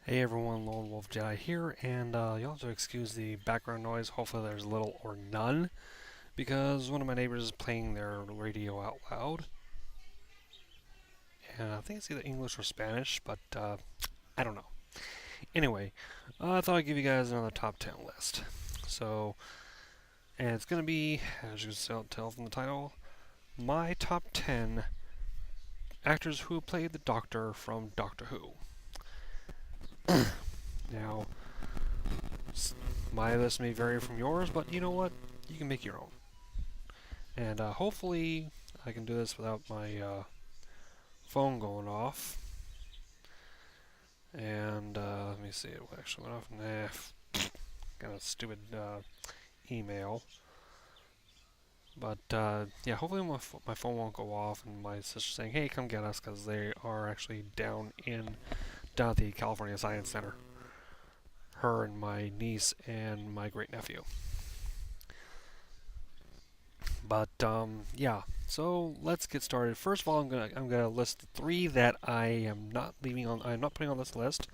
Hey everyone, LWJ here, and you'll have to excuse the background noise. Hopefully there's little or none, because one of my neighbors is playing their radio out loud. And I think it's either English or Spanish, but I don't know. Anyway, I thought I'd give you guys another top 10 list. So, and it's going to be, as you can tell from the title, my top 10 actors who played the Doctor from Doctor Who. Now, my list may vary from yours, but you know what? You can make your own. And hopefully I can do this without my phone going off. And let me see, it actually went off. Nah, got a stupid email. But yeah, hopefully my phone won't go off and my sister's saying, hey, come get us, because they are actually down at the California Science Center. Her and my niece and my great nephew. But yeah, so let's get started. First of all, I'm gonna list the three that I am not leaving on. I'm not putting on this list.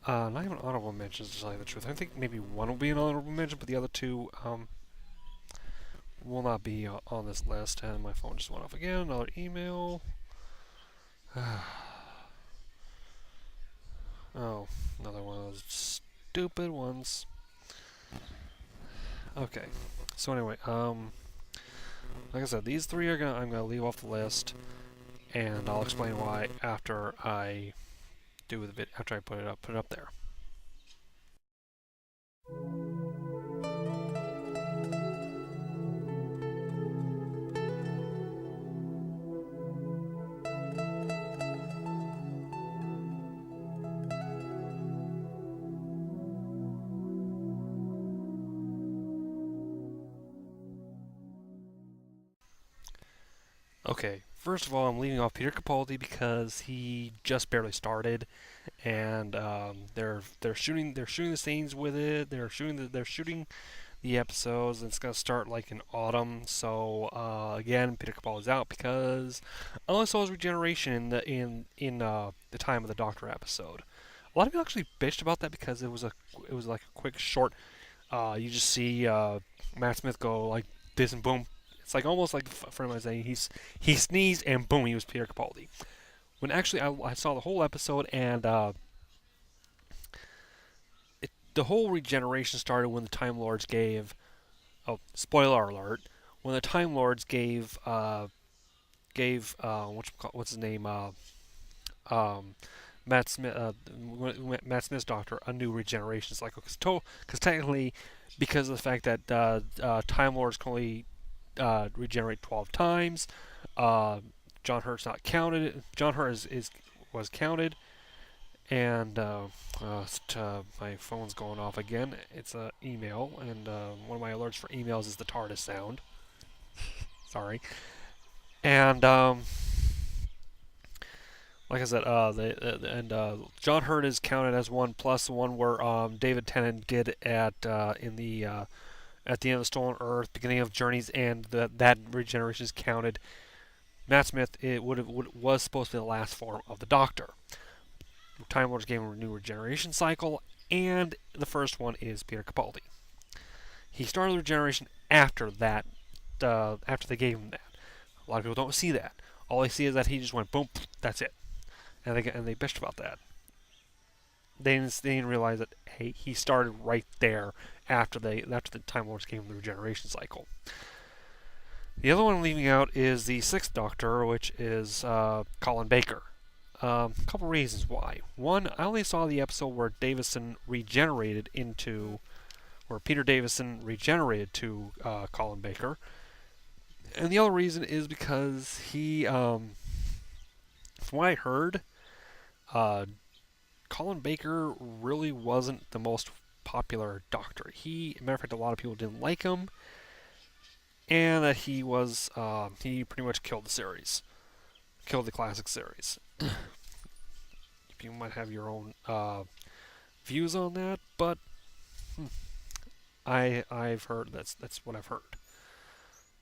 Not even honorable mentions, to tell you the truth. I think maybe one will be an honorable mention, but the other two will not be on this list. And my phone just went off again. Another email. Oh, another one of those stupid ones. Okay. So anyway, like I said, these three I'm gonna leave off the list, and I'll explain why after I do the after I put it up there. Okay, first of all, I'm leaving off Peter Capaldi because he just barely started, and they're shooting the scenes with it. They're shooting the episodes, and it's gonna start like in autumn. So again, Peter Capaldi's out because I only saw his regeneration in the Time of the Doctor episode. A lot of people actually bitched about that because it was like a quick short. You just see Matt Smith go like this and boom. It's like almost like a friend of mine saying he sneezed and boom, he was Peter Capaldi. When actually I saw the whole episode, and the whole regeneration started when the Time Lords gave. Oh, spoiler alert! When the Time Lords gave what's his name um, Matt Smith Matt Smith's Doctor a new regeneration cycle, because technically, because of the fact that Time Lords can only regenerate 12 times. John Hurt's not counted. John Hurt was counted, and my phone's going off again. It's an email, and one of my alerts for emails is the TARDIS sound. Sorry. And like I said, John Hurt is counted as one plus the one where David Tennant did at the end of Stolen Earth, beginning of Journeys, and that regeneration is counted. Matt Smith was supposed to be the last form of the Doctor. Time Lords gave him a new regeneration cycle, and the first one is Peter Capaldi. He started the regeneration after that, after they gave him that. A lot of people don't see that. All they see is that he just went boom, that's it, and they bitched about that. They didn't realize that hey, he started right there after the Time Lords gave him the regeneration cycle. The other one I'm leaving out is the Sixth Doctor, which is Colin Baker. A couple reasons why. One, I only saw the episode where Peter Davison regenerated to Colin Baker, and the other reason is because from what I heard, Colin Baker really wasn't the most popular Doctor. Matter of fact, a lot of people didn't like him, and that he pretty much killed the classic series. You might have your own views on that, but I've heard that's what I've heard.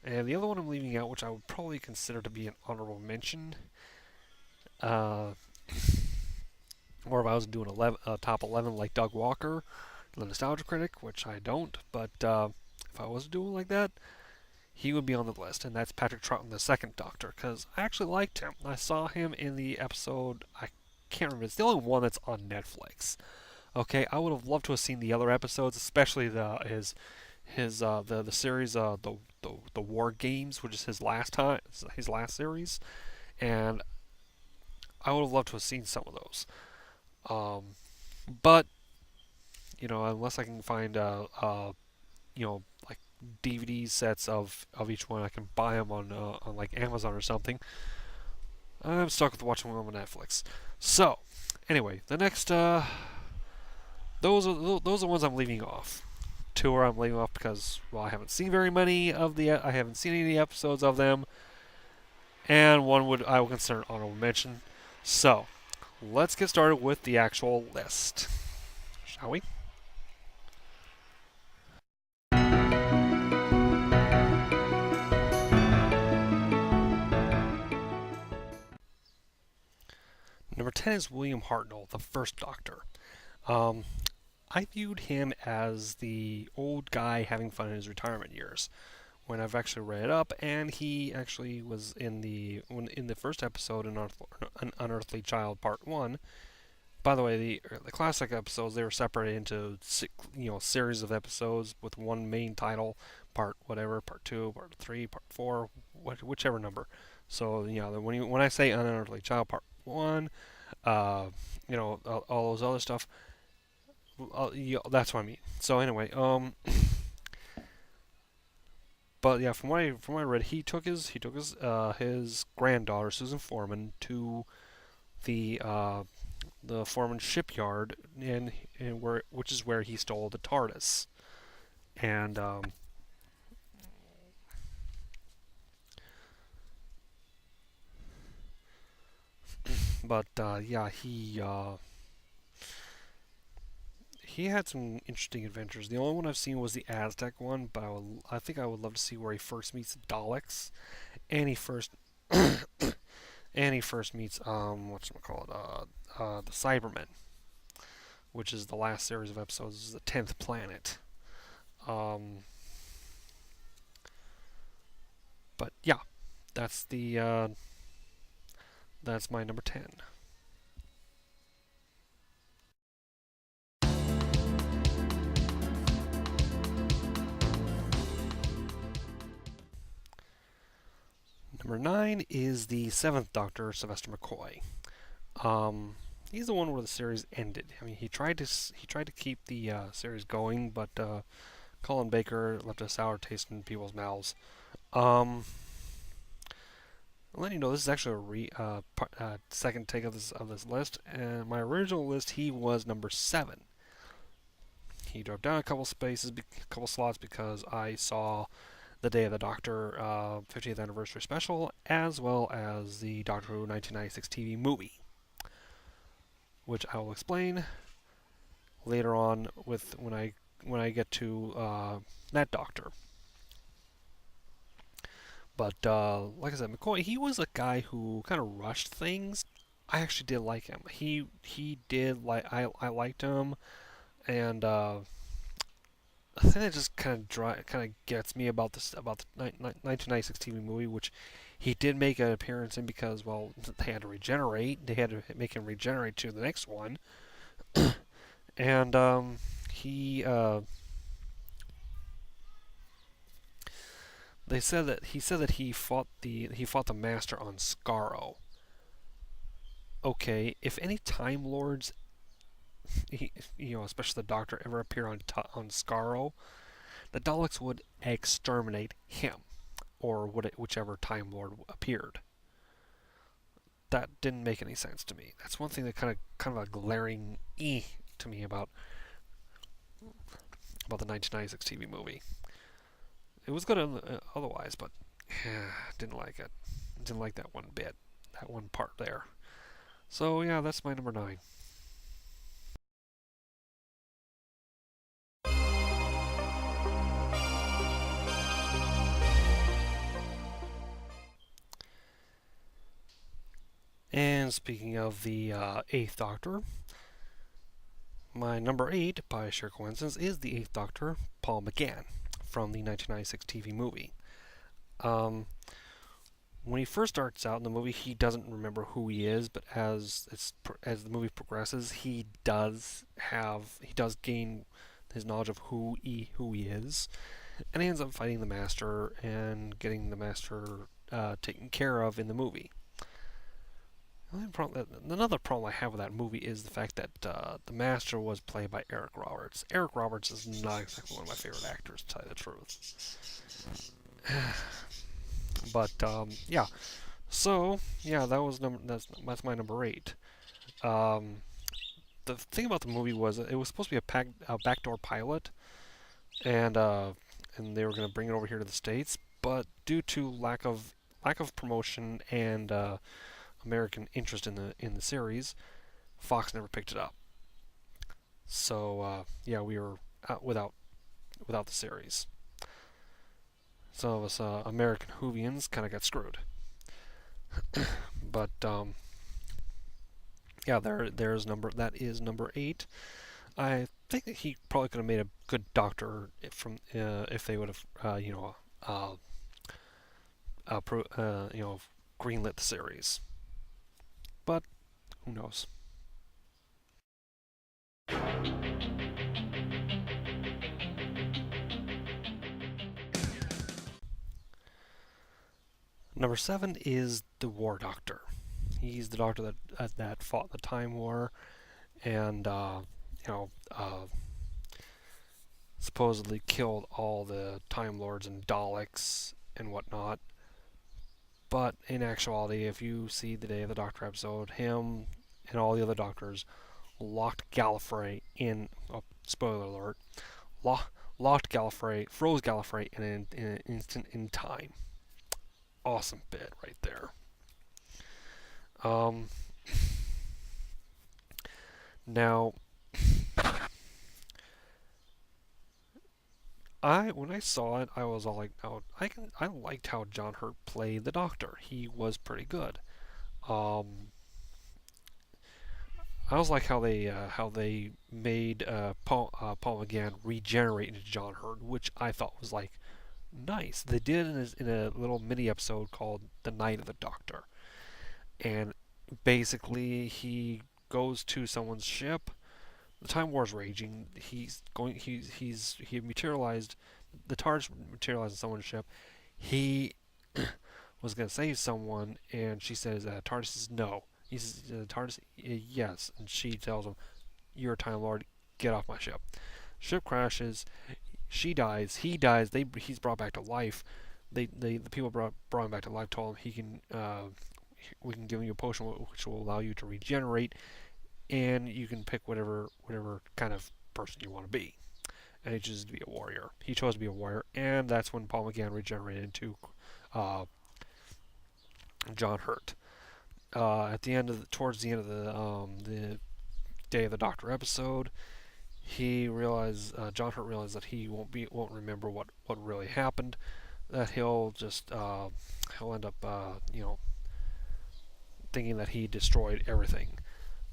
And the other one I'm leaving out, which I would probably consider to be an honorable mention, well, or if I was doing top 11 like Doug Walker, the Nostalgia Critic, which I don't, but if I was doing like that, he would be on the list, and that's Patrick Troughton, the second Doctor, because I actually liked him. I saw him in the episode, I can't remember, it's the only one that's on Netflix. Okay, I would have loved to have seen the other episodes, especially the series the War Games, which is his last series, and I would have loved to have seen some of those. Um, but unless I can find like DVD sets of each one, I can buy them on like Amazon or something. I'm stuck with watching them on Netflix. So, anyway, the next those are the ones I'm leaving off. Two I'm leaving off because I haven't seen very many of I haven't seen any episodes of them, and one I will consider an honorable mention. So, let's get started with the actual list, shall we? Number 10 is William Hartnell, the first Doctor. Um, I viewed him as the old guy having fun in his retirement years. When I've actually read it up, and he actually was in the first episode in An Unearthly Child Part 1. By the way, the classic episodes, they were separated into series of episodes with one main title, part whatever, part 2, part 3, part 4, whichever number. So when I say An Unearthly Child Part 1, uh, all those other stuff, that's what I mean. So anyway, but yeah, from what I read, his granddaughter Susan Foreman to the Foreman shipyard, which is where he stole the TARDIS. And but yeah, he had some interesting adventures. The only one I've seen was the Aztec one, but I think I would love to see where he first meets Daleks, and he first meets whatchamacallit, the Cybermen, which is the last series of episodes. This is the 10th planet. Um, but yeah, that's that's my number 10. Number 9 is the 7th Doctor, Sylvester McCoy. He's the one where the series ended. I mean, he tried to keep the series going, but Colin Baker left a sour taste in people's mouths. I'll let you know this is actually second take of this list. And my original list, he was number 7. He dropped down a couple slots because I saw the Day of the Doctor 50th anniversary special, as well as the Doctor Who 1996 TV movie, which I will explain later on when I get to that Doctor. But like I said, McCoy, he was a guy who kind of rushed things. I actually did like him. He did I liked him, and I think that just kind of gets me about the 1996 TV movie, which he did make an appearance in because they had to regenerate. They had to make him regenerate to the next one, and he he said that he fought the Master on Skaro. Okay, if any Time Lords, especially the Doctor, ever appear on Skaro, the Daleks would exterminate him, or whichever Time Lord appeared. That didn't make any sense to me. That's one thing that kind of a glaring to me about the 1996 TV movie. It was good otherwise, but didn't like it. Didn't like that one bit, that one part there. So yeah, that's my number 9. And speaking of the Eighth Doctor, my number 8, by sheer coincidence, is the Eighth Doctor, Paul McGann, from the 1996 TV movie. Um, when he first starts out in the movie, he doesn't remember who he is, but as the movie progresses, he does gain his knowledge of who he is, and he ends up fighting the Master and getting the Master taken care of in the movie. Another problem I have with that movie is the fact that the Master was played by Eric Roberts. Eric Roberts is not exactly one of my favorite actors, to tell you the truth. But yeah, so yeah, that's my number 8. Um, the thing about the movie was it was supposed to be a backdoor pilot, and they were going to bring it over here to the States, but due to lack of promotion and American interest in the series, Fox never picked it up. So yeah, we were out without the series. Some of us American Whovians kind of got screwed. But yeah, that is number 8. I think that he probably could have made a good doctor if they would have greenlit the series. But who knows? Number 7 is the War Doctor. He's the doctor that fought the Time War and you know uh, supposedly killed all the Time Lords and Daleks and whatnot. But in actuality, if you see the Day of the Doctor episode, him and all the other doctors locked Gallifrey in. Oh, spoiler alert! Locked Gallifrey, froze Gallifrey in an instant in time. Awesome bit right there. Um, Now, when I saw it, I was all like, oh, I liked how John Hurt played the Doctor. He was pretty good. Um, I was like how they made Paul McGann regenerate into John Hurt, which I thought was like nice. They did in a little mini episode called "The Night of the Doctor," and basically he goes to someone's ship. The Time War's raging. He materialized. The TARDIS materialized on someone's ship. He was going to save someone, and she says, TARDIS says no. He says, TARDIS, yes. And she tells him, you're a Time Lord, get off my ship. Ship crashes, she dies, he dies, he's brought back to life. The people brought him back to life told him we can give you a potion which will allow you to regenerate, and you can pick whatever kind of person you want to be. And he chooses to be a warrior. He chose to be a warrior, and that's when Paul McGann regenerated into uh, John Hurt. Towards the end of the Day of the Doctor episode, John Hurt realized that he won't remember what really happened. That he'll end up thinking that he destroyed everything.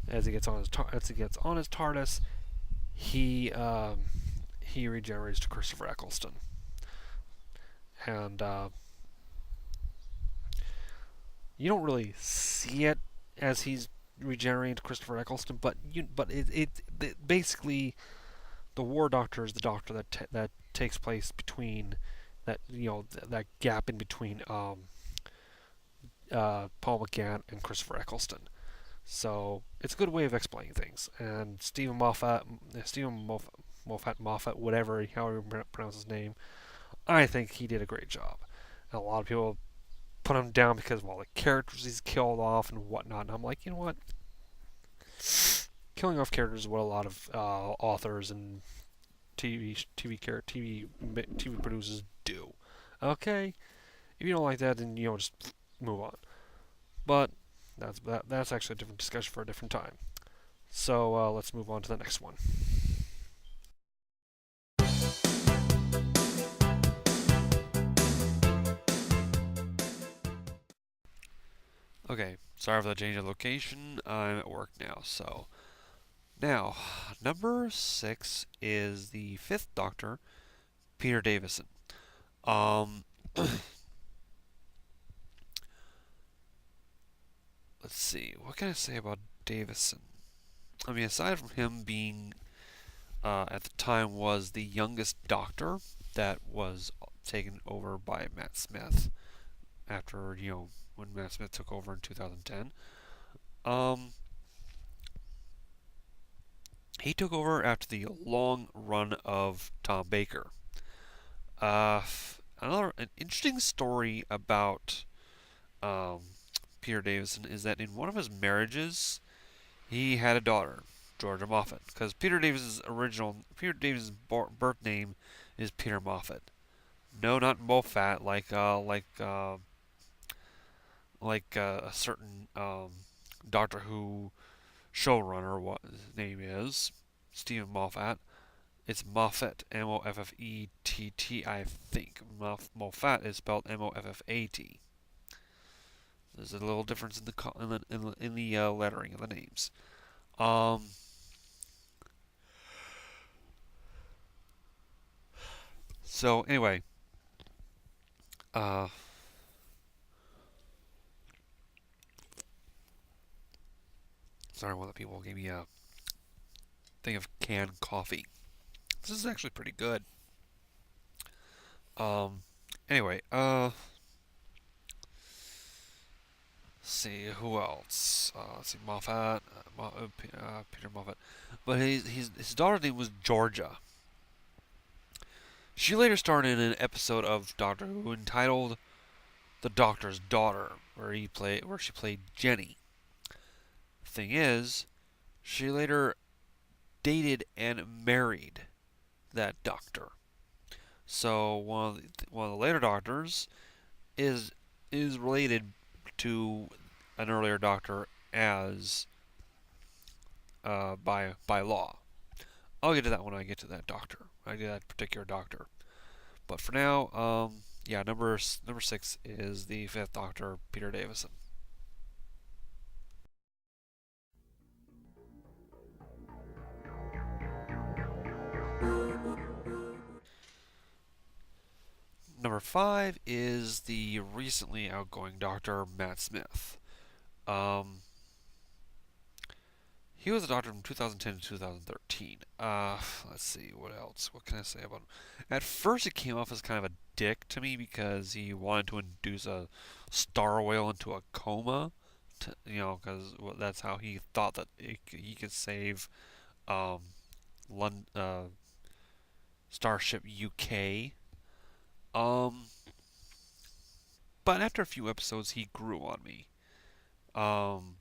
As he gets on his TARDIS, he regenerates to Christopher Eccleston, and you don't really see it as he's regenerating to Christopher Eccleston, but basically the War Doctor is the Doctor that takes place between that gap in between Paul McGann and Christopher Eccleston. So it's a good way of explaining things. And Stephen Moffat, whatever, however you pronounce his name, I think he did a great job. And a lot of people put him down because of all the characters he's killed off and whatnot. And I'm like, you know what? Killing off characters is what a lot of authors and TV producers do. Okay, if you don't like that, then just move on. But that's actually a different discussion for a different time. So let's move on to the next one. Okay, Sorry for the change of location. I'm at work now. So now, number 6 is the Fifth Doctor, Peter Davison. Um, let's see. What can I say about Davison? I mean, aside from him being at the time was the youngest Doctor that was taken over by Matt Smith after when Matt Smith took over in 2010. Um, he took over after the long run of Tom Baker. Uh, an interesting story about um, Peter Davison is that in one of his marriages, he had a daughter, Georgia Moffat, because Peter Davis's birth name is Peter Moffat. No, not Moffat, a certain Doctor Who showrunner. What his name is, Stephen Moffat. It's Moffat, Moffett, I think. Moffat is spelled Moffat. There's a little difference in the lettering of the names. Um, so anyway, uh, sorry, one of the people gave me a thing of canned coffee. This is actually pretty good. Um, anyway, let's see who else. Let's see Moffat, Peter Moffat, but his daughter's name was Georgia. She later starred in an episode of Doctor Who entitled "The Doctor's Daughter," where she played Jenny. Thing is, she later dated and married that Doctor. So one of the later Doctors is related to an earlier Doctor as by law. I'll get to that when I get to that Doctor. I get that particular Doctor. But for now, yeah, number 6 is the Fifth Doctor, Peter Davison. Number 5 is the recently outgoing Doctor, Matt Smith. Um, he was a Doctor from 2010 to 2013. Let's see, what else? What can I say about him? At first, he came off as kind of a dick to me because he wanted to induce a star whale into a coma. Because that's how he thought that he could save um, London, Starship UK. Um, but after a few episodes, he grew on me. Um,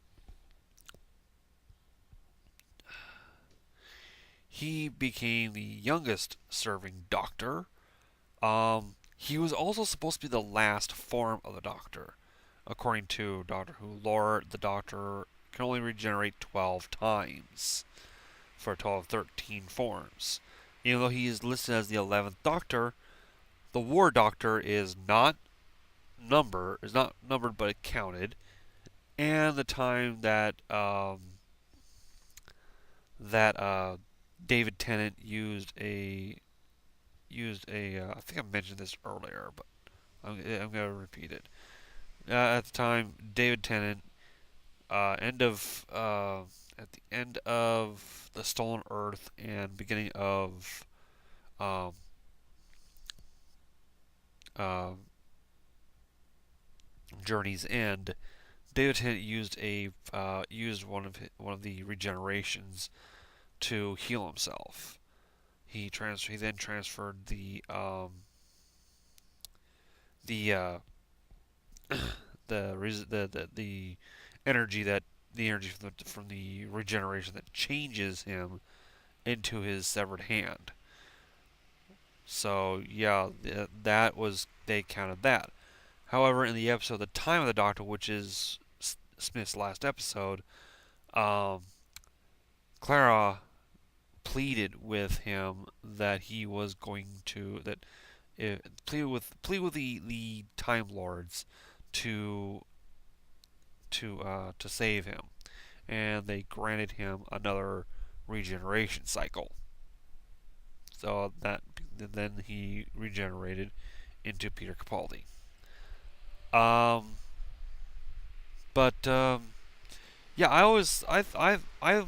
he became the youngest serving Doctor. He was also supposed to be the last form of the Doctor. According to Doctor Who lore, the Doctor can only regenerate 12 times for a total of 13 forms. Even though he is listed as the 11th Doctor, the War Doctor is not numbered but counted, and the time that David Tennant I think I mentioned this earlier, but I'm gonna repeat it. At the time, David Tennant, at the end of the Stolen Earth and beginning of um, uh, Journey's End, David Tennant used one of the regenerations to heal himself. He then transferred the the energy from the regeneration that changes him into his severed hand. So yeah, that was they counted that. However, in the episode "The Time of the Doctor," which is Smith's last episode, um, Clara pleaded with him that he was going to that plead with the Time Lords to to save him, and they granted him another regeneration cycle. So that then he regenerated into Peter Capaldi. Um, but yeah, I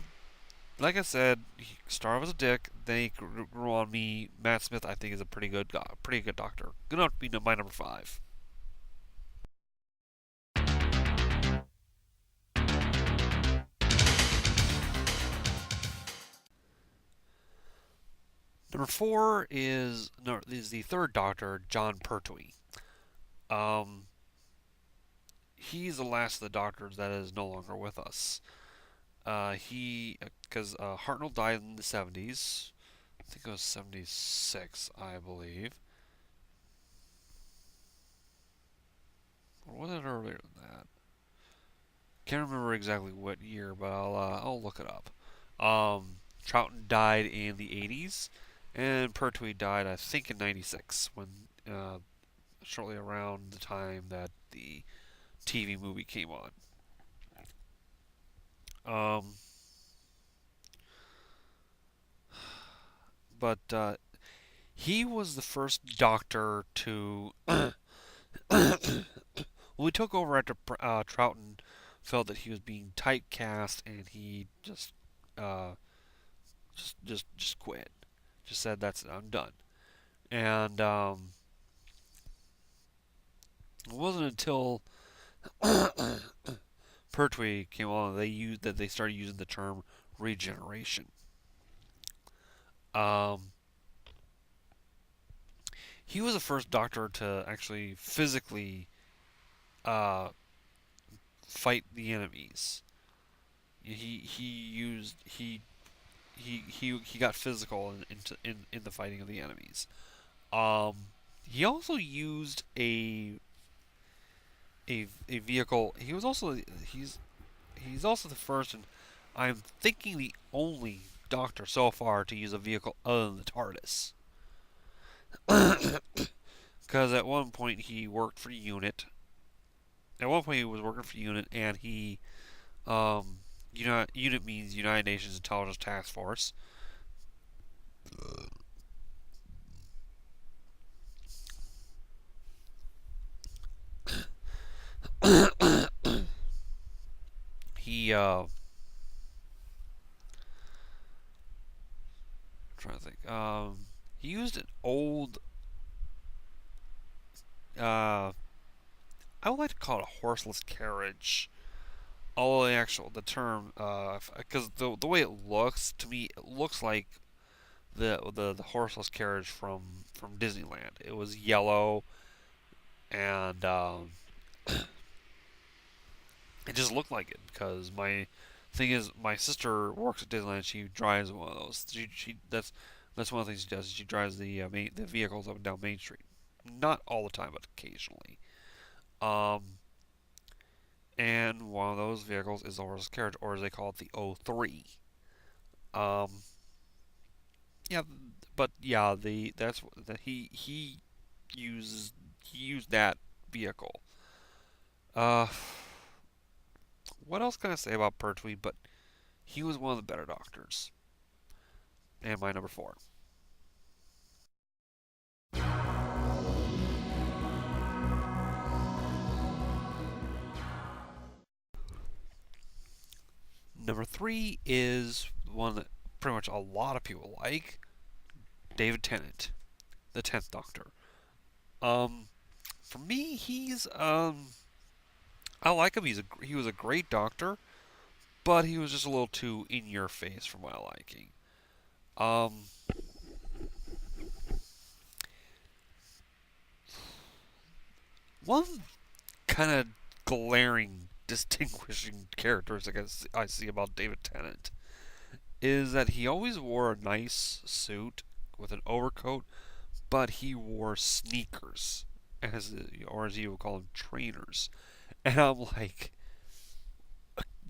like I said, he started as a dick. Then he grew on me. Matt Smith, I think, is a pretty good doctor. Good enough to be my number five. Number four is no, is the third Doctor, John Pertwee. Um, he's the last of the Doctors that is no longer with us. He because Hartnell died in the 70s. I think it was 76, I believe. Or was it earlier than that? Can't remember exactly what year, but I'll look it up. Troughton died in the 80s, and Pertwee died, I think, in 96, when shortly around the time that the TV movie came on. Um, but he was the first Doctor to. When we took over after Troughton felt that he was being typecast, and he uh, just quit. Just said, "That's it, I'm done." And it wasn't until Pertwee came along that they started using the term regeneration. Um, he was the first Doctor to actually physically uh, fight the enemies. He used he got physical in the fighting of the enemies. Um, he also used a vehicle. He's also the first, and I'm thinking the only Doctor so far to use a vehicle other than the TARDIS. Because at one point he worked for Unit. At one point he was working for Unit, and um, Unit means United Nations Intelligence Task Force. He I'm trying to think. He used an old I would like to call it a horseless carriage. Although the term, because the way it looks to me, it looks like the horseless carriage from Disneyland. It was yellow, and it just looked like it because my thing is my sister works at Disneyland. She drives one of those. She that's one of the things she does. She drives the vehicles up and down Main Street. Not all the time, but occasionally. Um, and one of those vehicles is the horseless carriage, or as they call it, the O3. Um, yeah, but yeah, the that's that uses he used that vehicle. Uh, what else can I say about Pertwee? But he was one of the better doctors, and my number four. Number three is one that pretty much a lot of people like, David Tennant, the 10th Doctor. Um, for me, I like him. He was a great doctor, but he was just a little too in your face for my liking. Um, one kind of glaring distinguishing characteristic I see about David Tennant is that he always wore a nice suit with an overcoat, but he wore sneakers, or as you would call them, trainers. And I'm like,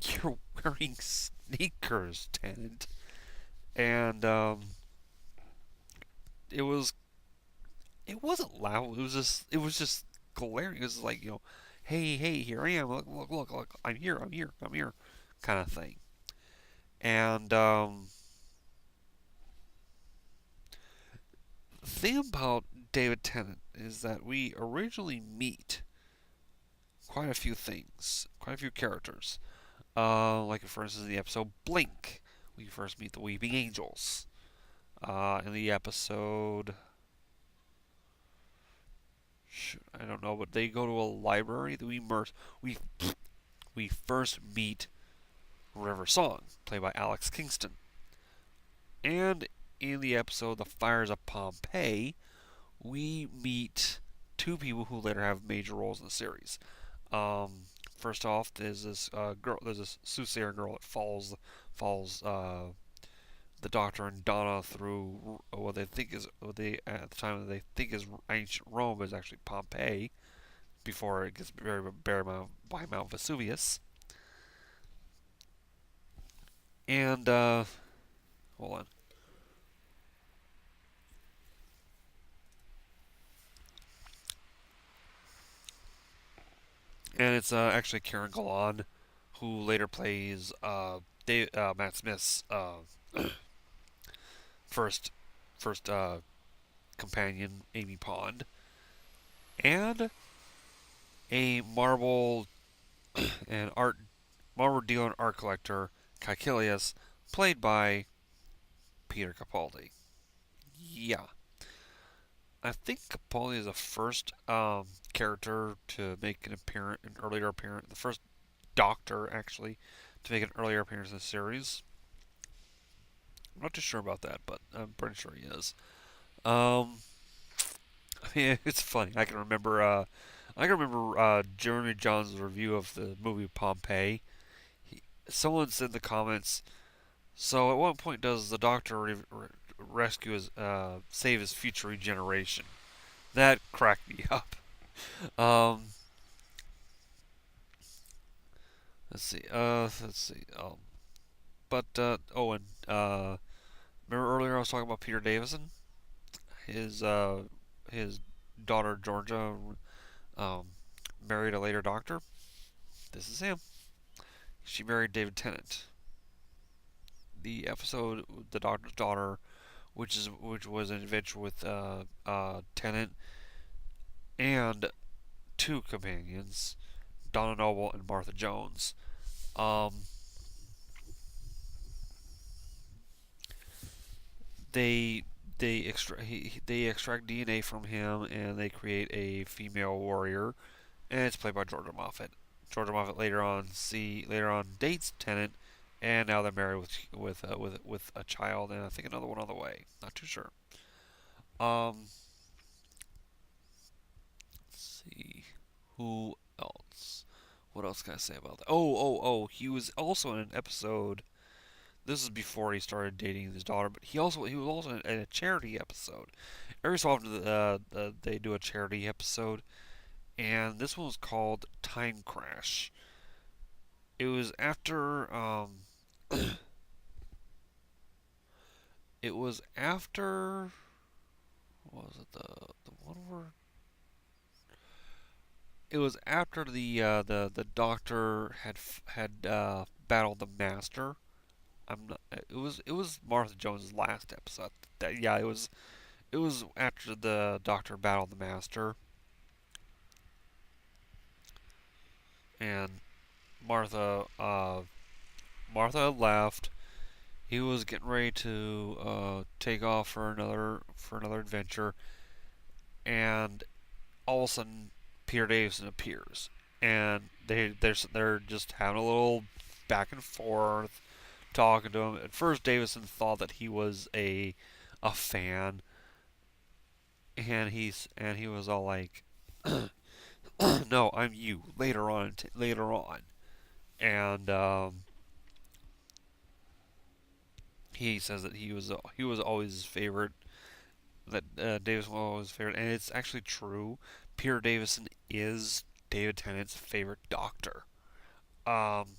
you're wearing sneakers, Tennant. And it was it wasn't loud. It was just glaring. It was like, hey, hey, here I am. Look, look, look, look. I'm here. I'm here. I'm here. Kind of thing. And the thing about David Tennant is that we originally meet quite a few things, quite a few characters. Like for instance, in the episode Blink, we first meet the Weeping Angels. In the episode, I don't know, but they go to a library. We we first meet River Song, played by Alex Kingston, and in the episode The Fires of Pompeii, we meet two people who later have major roles in the series. First off, there's this girl. There's this soothsayer girl that follows the Doctor and Donna through what they think is what they at the time they think is ancient Rome is actually Pompeii before it gets buried by Mount Vesuvius. And hold on. And it's actually Karen Gillan, who later plays Matt Smith's first first companion, Amy Pond, and a and art marble dealer and art collector, Caecilius, played by Peter Capaldi. Yeah, I think Capaldi is the first character to make an earlier appearance, the first Doctor actually to make an earlier appearance in the series. I'm not too sure about that, but I'm pretty sure he is. Um, I mean, it's funny. I can remember Jeremy John's review of the movie Pompeii. Someone said in the comments, "So at what point does the Doctor rescue save his future regeneration?" That cracked me up. Um, let's see. Let's see. But oh, and remember earlier I was talking about Peter Davison, his uh, his daughter Georgia, um, married a later Doctor. This is him. She married David Tennant. The episode "The Doctor's Daughter," which was an adventure with Tennant and two companions, Donna Noble and Martha Jones. Um, they they extract DNA from him and they create a female warrior, and it's played by Georgia Moffat. Georgia Moffat later on dates Tennant, and now they're married with a child and I think another one on the way. Not too sure. Um, let's see who else. What else can I say about that? Oh! He was also in an episode. This is before he started dating his daughter, but he was also in a charity episode. Every so often, they do a charity episode, and this one was called Time Crash. It was after it was after what was it the one where it was after the Doctor had battled the Master. I'm not. It was Martha Jones' last episode. Yeah, it was after the Doctor battled the Master, and Martha Martha left. He was getting ready to take off for another adventure, and all of a sudden Peter Davison appears, and they're just having a little back and forth, talking to him. At first, Davison thought that he was a fan, and he was all like, "No, I'm you." Later on, and he says that he was always his favorite. That Davison was always his favorite, and it's actually true. Peter Davison is David Tennant's favorite Doctor. Um,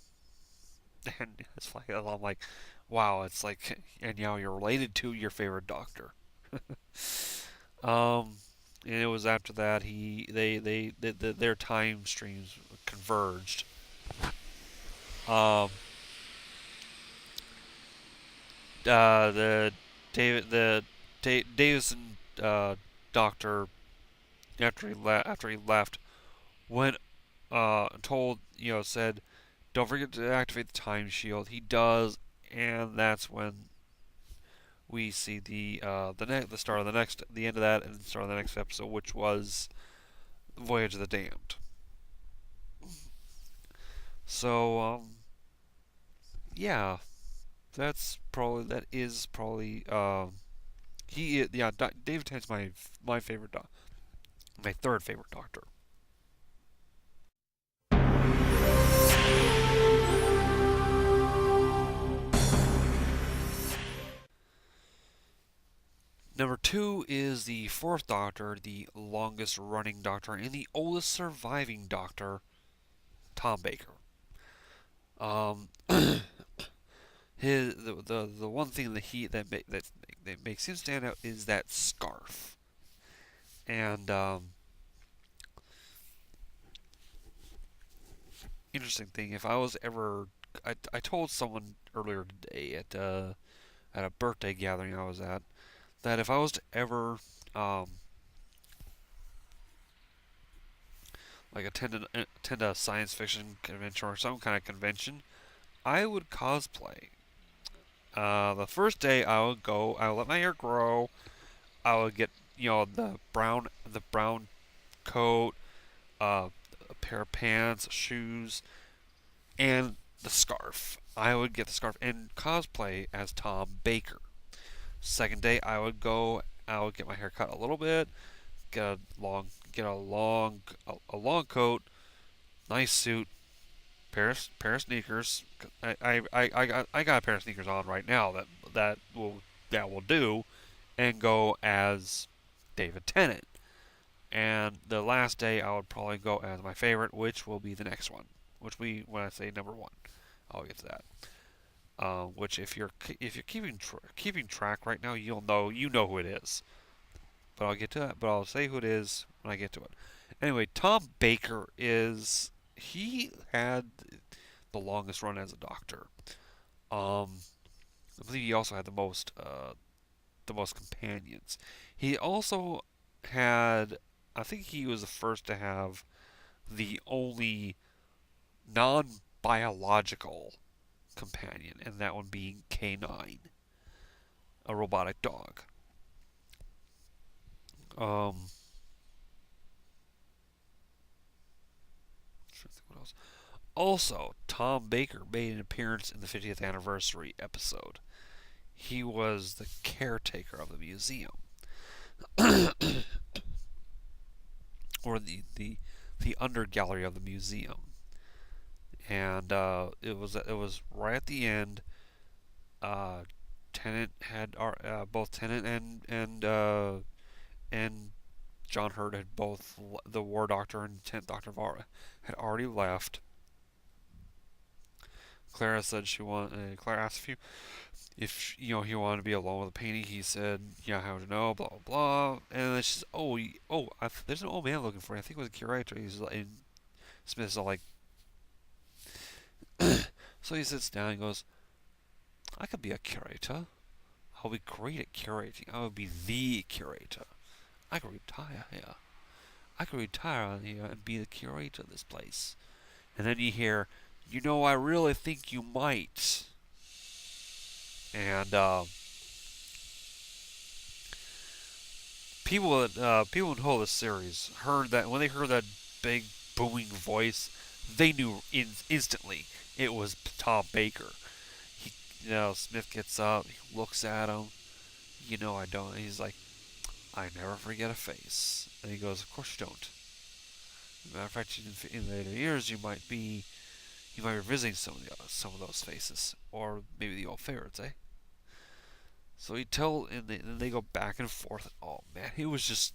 and it's like I'm like, wow, it's like, and now you're related to your favorite Doctor. Um, and it was after that their time streams converged. Um, the Davison doctor after he left went told said don't forget to activate the time shield. He does, and that's when we see the start of the end of that and the start of the next episode, which was Voyage of the Damned. So yeah, that is probably David Tennant's my favorite my third favorite Doctor. Number two is the fourth Doctor, the longest running Doctor and the oldest surviving Doctor, Tom Baker. Um, the one thing that makes him stand out is that scarf. And interesting thing, if I was ever, I told someone earlier today at a birthday gathering I was at that if I was to ever um, like attend a science fiction convention or some kind of convention, I would cosplay. The first day I would go, I would let my hair grow. I would get the brown coat, uh, a pair of pants, shoes, and the scarf. I would get the scarf and cosplay as Tom Baker. Second day I would go. I would get my hair cut a little bit, get a long coat, nice suit, pair of sneakers. I got a pair of sneakers on right now that will do, and go as David Tennant. And the last day I would probably go as my favorite, which will be the next one. When I say number one, I'll get to that. Which if you're keeping track right now, you know who it is. But I'll get to that. But I'll say who it is when I get to it. Anyway, Tom Baker he had the longest run as a doctor. Um, I believe he also had the most companions. He also had, I think he was the first to have the only non-biological companion, and that one being K9, a robotic dog. Um, what else? Also, Tom Baker made an appearance in the 50th anniversary episode. He was the caretaker of the museum, or the under gallery of the museum, and it was right at the end. Uh, Tennant had both Tennant and John Hurt had both the War Doctor and 10th Doctor had already left. Clara said Clara asked if he wanted to be alone with the painting. He said, "Yeah, how to know?" Blah blah blah. And then she says, there's an old man looking for you. I think it was a curator." And Smith's all like, so he sits down and goes, "I could be a curator. I'll be great at curating. I would be the curator. I could retire here. I could retire here and be the curator of this place." And then you hear, I really think you might. And people who hold this series heard that when they heard that big booming voice, they knew instantly it was Tom Baker. He, Smith gets up, he looks at him. I don't. He's like, "I never forget a face." And he goes, "Of course you don't. Matter of fact, in later years, you might be revisiting some of those faces, or maybe the old favorites, eh?" So and they go back and forth. Oh man, it was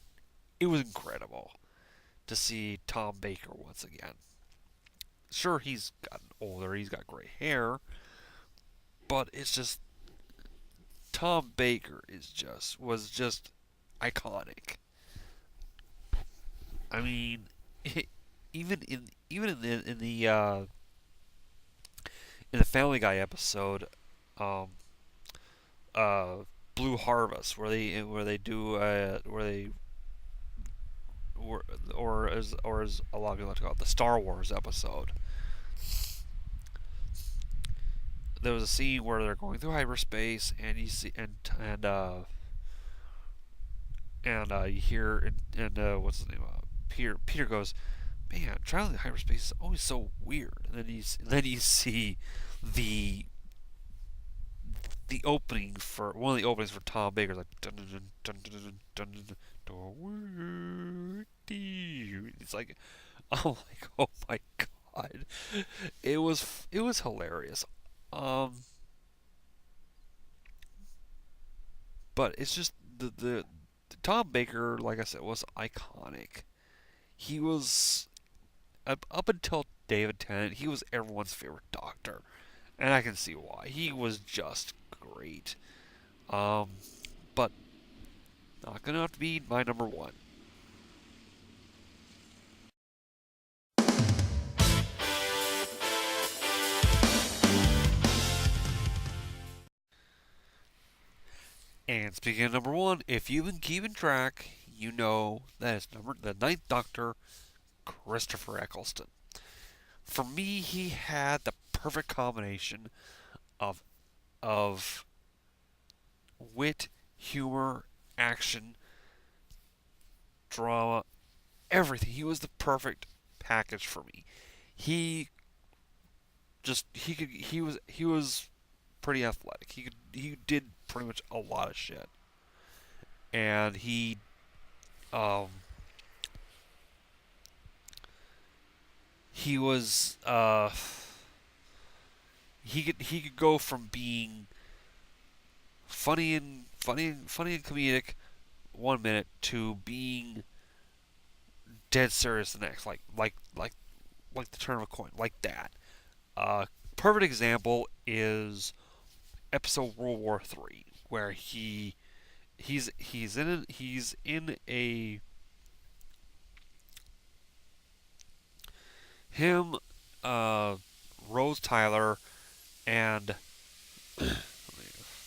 incredible to see Tom Baker once again. Sure, he's gotten older, he's got gray hair, but it's just Tom Baker was just iconic. I mean, it, even in the Family Guy episode, um, uh, Blue Harvest, where they do where they or as a lot of people like to call it, the Star Wars episode. There was a scene where they're going through hyperspace, and you see you hear what's his name? Peter goes, "Man, traveling in hyperspace is always so weird." And then you see the the opening for one of the openings for Tom Baker's like dun dun dun dun dun dun dun dun. It's like I'm like, oh my god, it was hilarious. Um, but it's just the Tom Baker, like I said, was iconic. He was up until David Tennant, he was everyone's favorite Doctor, and I can see why. He was just great. Um, but not gonna have to be my number one. And speaking of number one, if you've been keeping track, you know that it's the Ninth Doctor, Christopher Eccleston. For me, he had the perfect combination of of wit, humor, action, drama, everything. He was the perfect package for me. He he was pretty athletic. He did pretty much a lot of shit, and um he was he could go from being funny and comedic 1 minute to being dead serious the next, like the turn of a coin, like that. Perfect example is episode World War III, where he's in a him, Rose Tyler, and let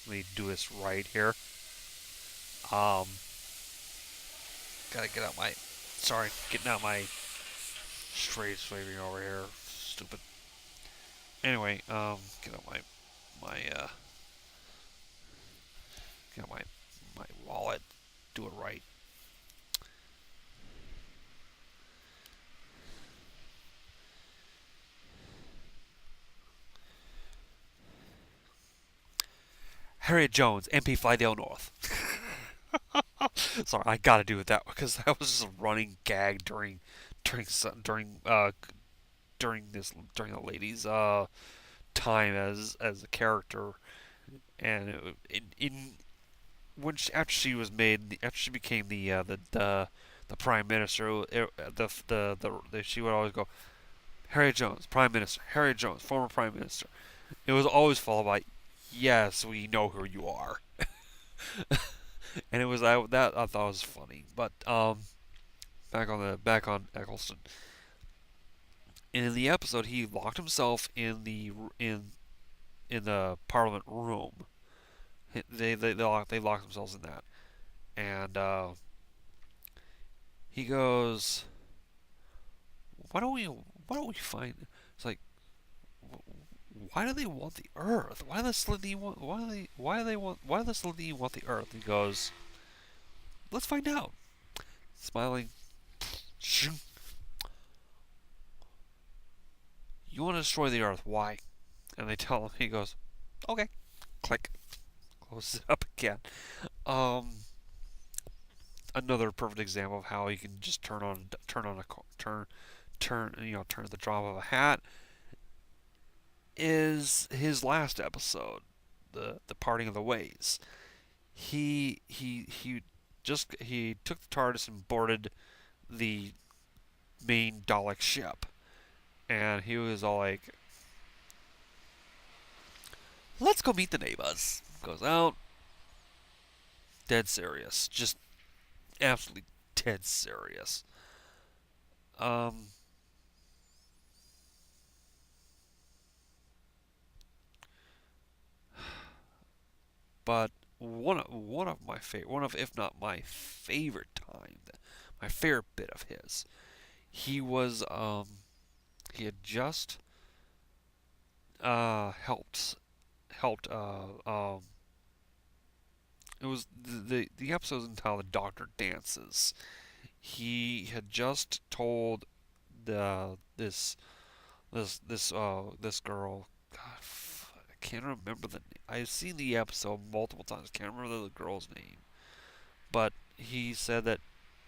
me do this right here. Um, gotta get out my sorry, getting out my straight slaving over here. Stupid. Anyway, get out get out my wallet. Do it right. Harriet Jones, MP Flydale North. Sorry, I gotta do it that way because that was just a running gag during during the lady's time as a character, and in when after she was made after she became the prime minister, she would always go Harriet Jones, Prime Minister, Harriet Jones, former Prime Minister. It was always followed by, yes, we know who you are, and it was that I thought was funny. But back on Eccleston. In the episode, he locked himself in the Parliament room. They locked themselves in that, and he goes, why don't we find? It's like, why do they want the Earth? Why does Slindy want? Why do the Slindy want the Earth? He goes, let's find out. Smiling, you want to destroy the Earth? Why? And they tell him. He goes, okay. Click. Closes it up again. Um, Another perfect example of how you can just turn the drop of a hat is his last episode, the parting of the ways. He took the TARDIS and boarded the main Dalek ship, and he was all like, "Let's go meet the neighbors." Goes out, dead serious, just absolutely dead serious. Um, but one of if not my favorite time, my favorite bit of his, he was he had just helped it was the episode's entitled "The Doctor Dances." He had just told the this girl. God, I can't remember the name. I've seen the episode multiple times. Can't remember the girl's name. But he said that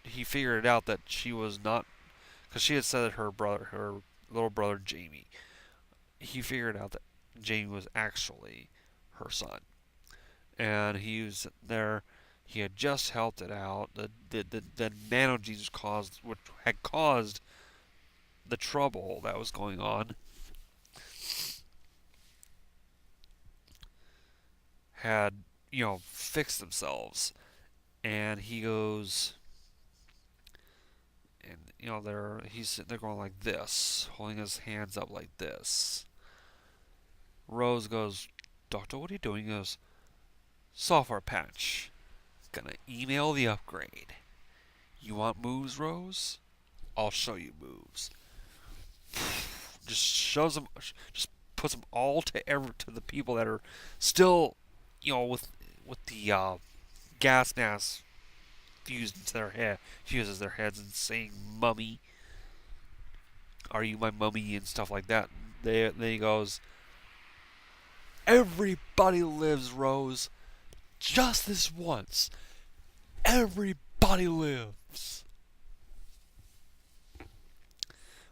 he figured it out that she was not, because she had said that her little brother Jamie. He figured out that Jamie was actually her son, and he was there. He had just helped it out. The nano Jesus caused, which had caused the trouble that was going on, had fixed themselves. And he goes, and he's sitting there going like this, holding his hands up like this. Rose goes, "Doctor, what are you doing?" He goes, "Software patch. Gonna email the upgrade. You want moves, Rose? I'll show you moves." Just shows them, just puts them all to the people that are still, with the gas mask fused into their head, fuses their heads, and saying "mummy," "Are you my mummy?" and stuff like that. Then he goes, "Everybody lives, Rose. Just this once. Everybody lives."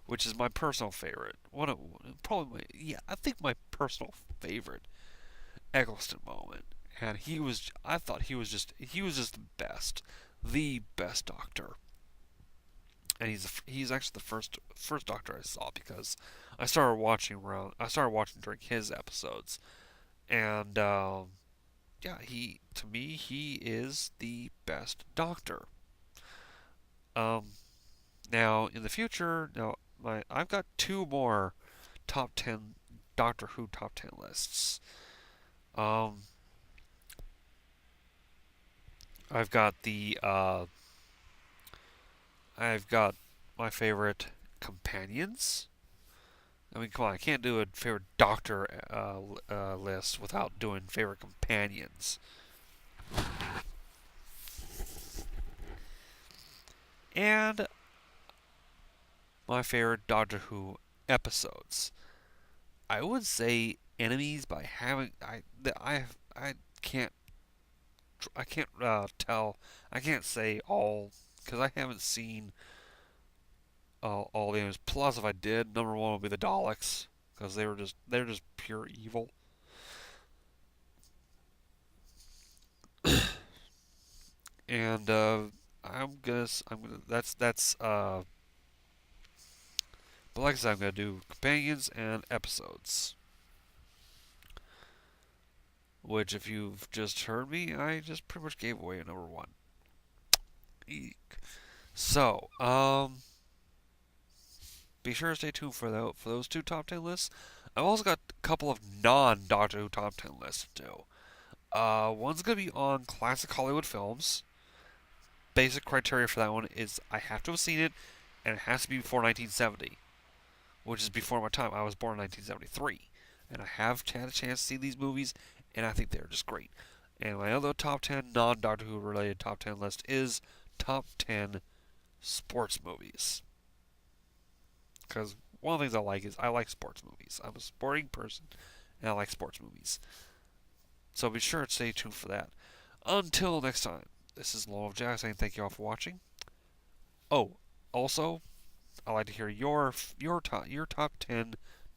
Which is my personal favorite. Probably I think my personal favorite Eccleston moment. And I thought he was just the best Doctor. And he's actually the first Doctor I saw, because I started watching during his episodes, and yeah, to me he is the best Doctor. Um, Now in the future, I've got two more top 10 Doctor Who top 10 lists. Um, I've got I've got my favorite companions. I mean, come on, I can't do a favorite Doctor list without doing favorite companions. And my favorite Doctor Who episodes. I would say enemies by having I can't tell. I can't say all because I haven't seen all the enemies. Plus, if I did, number one would be the Daleks, because they're just pure evil. And I'm gonna that's but like I said, I'm gonna do companions and episodes. Which, if you've just heard me, I just pretty much gave away a number one. Eek. So, be sure to stay tuned for those two top 10 lists. I've also got a couple of non Doctor Who top 10 lists to do. One's gonna be on classic Hollywood films. Basic criteria for that one is I have to have seen it, and it has to be before 1970, which is before my time. I was born in 1973, and I have had a chance to see these movies, and I think they're just great. And my other top 10 non Doctor Who related top 10 list is top 10 sports movies. Because one of the things I like is I like sports movies. I'm a sporting person, and I like sports movies. So be sure to stay tuned for that. Until next time, this is LWJ saying thank you all for watching. Oh, also, I'd like to hear your top 10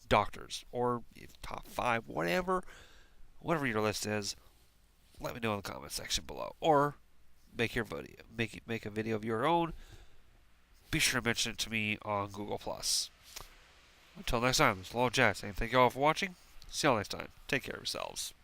doctors, or top 5, whatever your list is. Let me know in the comment section below, or make a video of your own. Be sure to mention it to me on Google Plus. Until next time, this is LWJ saying thank you all for watching. See y'all next time. Take care of yourselves.